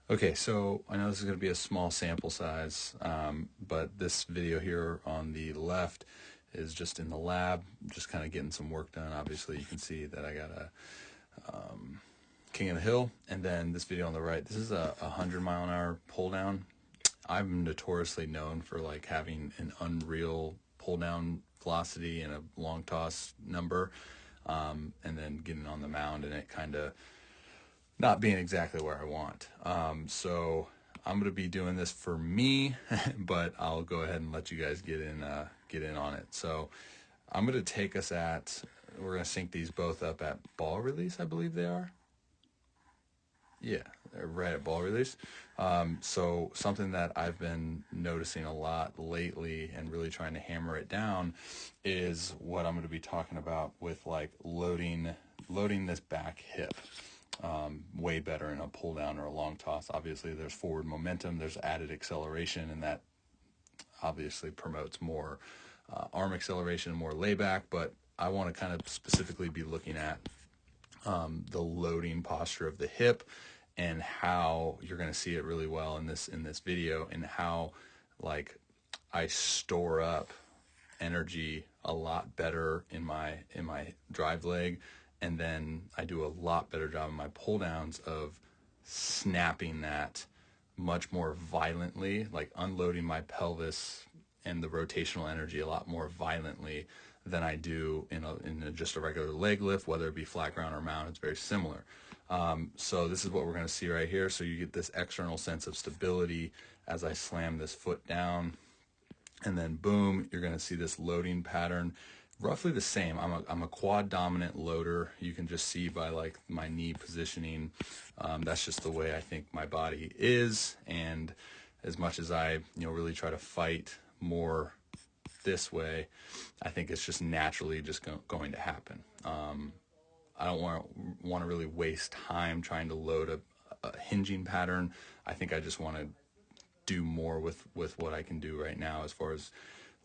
Okay, so I know this is going to be a small sample size, but this video here on the left is just in the lab, just kind of getting some work done. Obviously, you can see that I got a King of the Hill, and then this video on the right, this is a 100-mile-an-hour pull down. I'm notoriously known for like having an unreal pull down velocity and a long toss number, and then getting on the mound and it kind of not being exactly where I want. So I'm going to be doing this for me, but I'll go ahead and let you guys get in on it. So I'm going to take us we're going to sync these both up at ball release, I believe they are. Yeah, they're right at ball release. So something that I've been noticing a lot lately and really trying to hammer it down is what I'm going to be talking about with like loading this back hip. Way better in a pull down or a long toss. Obviously there's forward momentum, there's added acceleration, and that obviously promotes more arm acceleration, more layback, but I want to kind of specifically be looking at the loading posture of the hip and how you're going to see it really well in this video, and how like I store up energy a lot better in my drive leg, and then I do a lot better job in my pull downs of snapping that much more violently, like unloading my pelvis and the rotational energy a lot more violently than I do in just a regular leg lift, whether it be flat ground or mount. It's very similar. So this is what we're going to see right here. So you get this external sense of stability as I slam this foot down, and then boom, you're going to see this loading pattern, roughly the same. I'm a quad dominant loader. You can just see by like my knee positioning. That's just the way I think my body is. And as much as I, really try to fight more this way, I think it's just naturally just going to happen. I don't want to really waste time trying to load a hinging pattern. I think I just want to do more with what I can do right now as far as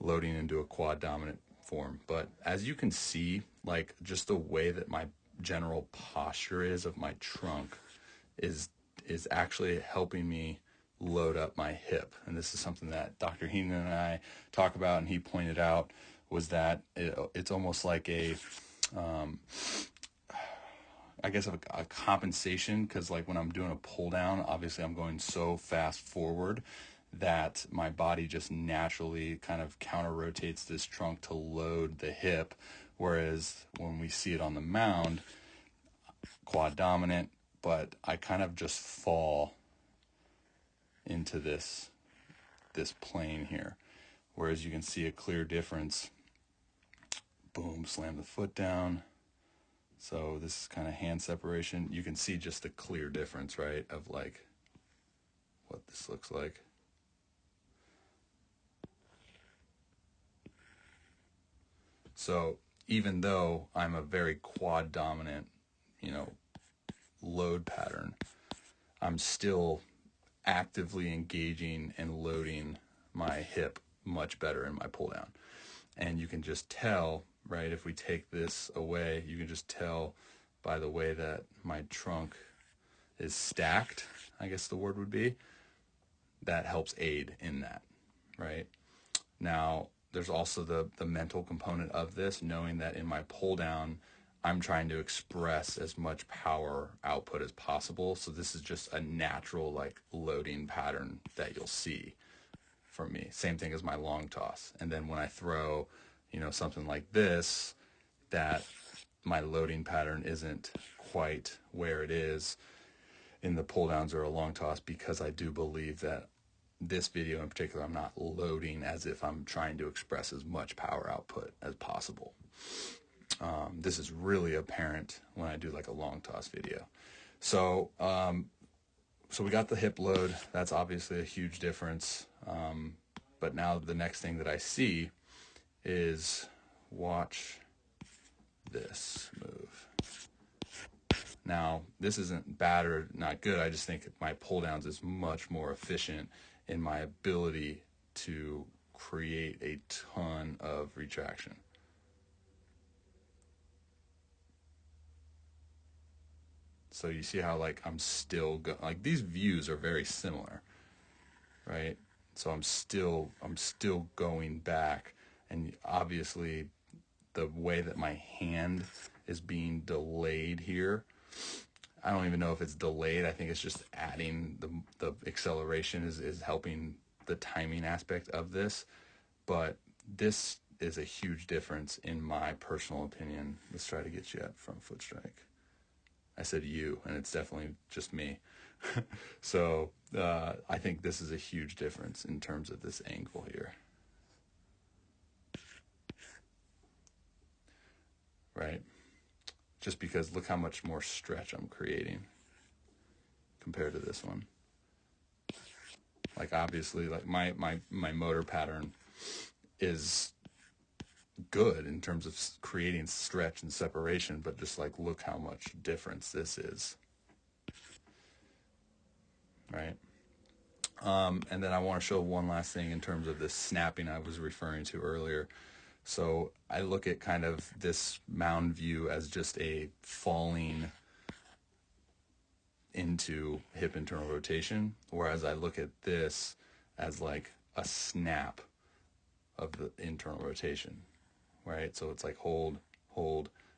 loading into a quad dominant form. But as you can see, like just the way that my general posture is of my trunk is actually helping me load up my hip. And this is something that Dr. Heenan and I talk about, and he pointed out was that it's almost like I guess a compensation, because like when I'm doing a pull down, obviously I'm going so fast forward that my body just naturally kind of counter rotates this trunk to load the hip. Whereas when we see it on the mound, quad dominant, but I kind of just fall into this plane here. Whereas you can see a clear difference. Boom, slam the foot down. So this is kind of hand separation. You can see just a clear difference, right, of like what this looks like. So even though I'm a very quad dominant, load pattern, I'm still actively engaging and loading my hip much better in my pull down. And you can just tell, right, if we take this away, you can just tell by the way that my trunk is stacked, I guess the word would be. That helps aid in that, right? Now, there's also the mental component of this, knowing that in my pull down, I'm trying to express as much power output as possible. So this is just a natural like loading pattern that you'll see from me. Same thing as my long toss. And then when I throw, something like this, that my loading pattern isn't quite where it is in the pull downs or a long toss, because I do believe that this video in particular, I'm not loading as if I'm trying to express as much power output as possible. This is really apparent when I do like a long toss video. So we got the hip load. That's obviously a huge difference. But now the next thing that I see is, watch this move. Now, this isn't bad or not good. I just think my pull downs is much more efficient in my ability to create a ton of retraction. So you see how like I'm still like these views are very similar, right? So I'm still going back, and obviously the way that my hand is being delayed here, I don't even know if it's delayed. I think it's just adding the acceleration is helping the timing aspect of this. But this is a huge difference in my personal opinion. Let's try to get you at front foot strike. I said you, and it's definitely just me. So I think this is a huge difference in terms of this angle here. Right? Just because look how much more stretch I'm creating compared to this one. Like obviously, like my motor pattern is good in terms of creating stretch and separation, but just like look how much difference this is. Right? And then I want to show one last thing in terms of this snapping I was referring to earlier. So I look at kind of this mound view as just a falling into hip internal rotation, whereas I look at this as like a snap of the internal rotation, right? So it's like hold,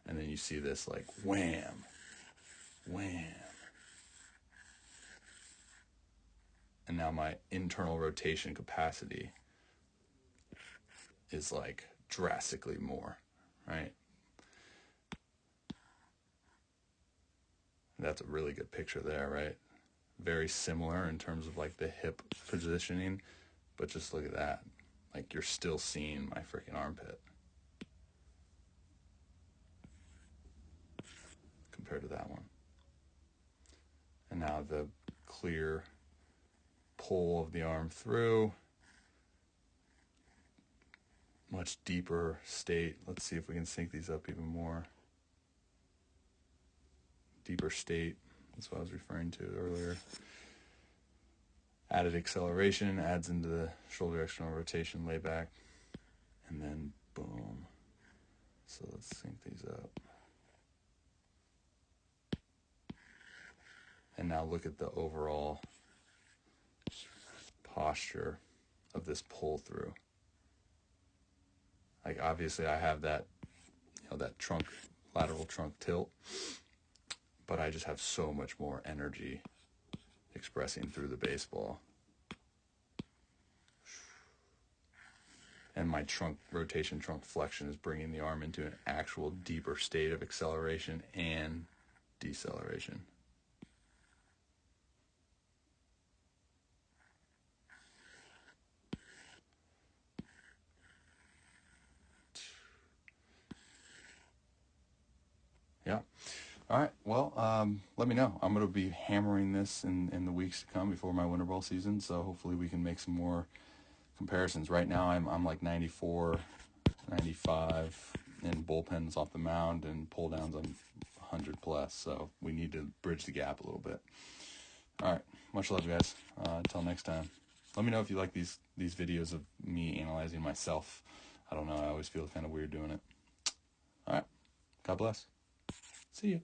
and then you see this like wham, wham. And now my internal rotation capacity is like drastically more, right? That's a really good picture there, right? Very similar in terms of like the hip positioning, but just look at that. Like you're still seeing my freaking armpit compared to that one. And now the clear pull of the arm through, much deeper state. Let's see if we can sync these up even more. Deeper state, that's what I was referring to earlier. Added acceleration, adds into the shoulder external rotation, lay back, and then boom. So let's sync these up. And now look at the overall posture of this pull through. Like obviously I have that, that trunk, lateral trunk tilt, but I just have so much more energy expressing through the baseball. And my trunk rotation, trunk flexion is bringing the arm into an actual deeper state of acceleration and deceleration. Yeah. All right. Well, let me know. I'm going to be hammering this in the weeks to come before my winter ball season. So hopefully we can make some more comparisons. Right now I'm like 94, 95 in bullpens off the mound, and pull downs I'm 100 plus. So we need to bridge the gap a little bit. All right. Much love, guys. Until next time. Let me know if you like these videos of me analyzing myself. I don't know. I always feel kind of weird doing it. All right. God bless. See you.